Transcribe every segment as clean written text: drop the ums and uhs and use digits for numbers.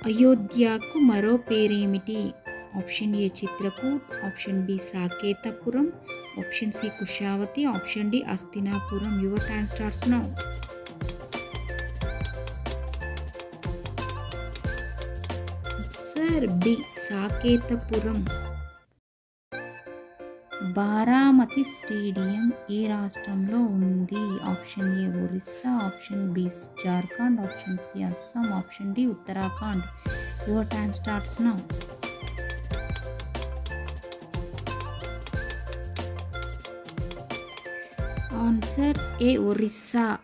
అయోధ్యకు మరో పేరేమిటి? Option A Chitrakoot, option B Saketapuram, option C Kushavati, option D Hastinapuram. Your time starts now. Answer B Saketapuram. Baramati stadium ఏ రాష్ట్రంలో ఉంది? Option A Orissa, option B Jharkhand, option C Assam, option D Uttarakhand. Your time starts now. Answer A Orissa.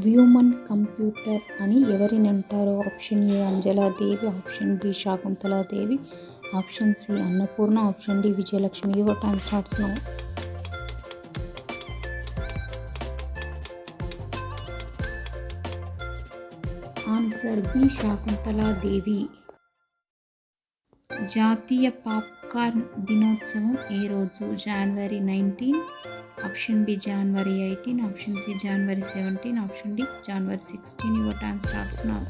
Human computer అని ఎవరినంటారు? Option A Anjaladevi, option B Shakuntaladevi, option C Annapurna, option D Vijayalakshmi. Your time starts now. Answer B Shakuntaladevi. జాతీయ popcorn దినోత్సవం ఏ రోజు? జనవరి 19, option B జనవరి 18, option C జనవరి 17, option D జనవరి 16. Your time starts now.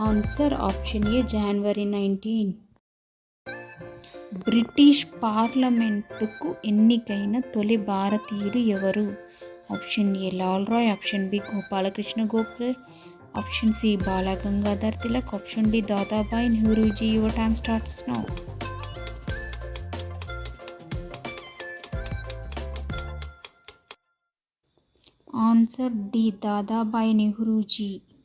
Answer option A జనవరి 19. బ్రిటిష్ పార్లమెంటుకు ఎన్నికైన తొలి భారతీయుడు ఎవరు? Option A Lal Roy, option B Gopalakrishna Gokhale, option C Balagangadhar Tilak, option D Dadabhai నెహ్రూజీ. Your time starts now. Answer D Dadabhai Nehruji.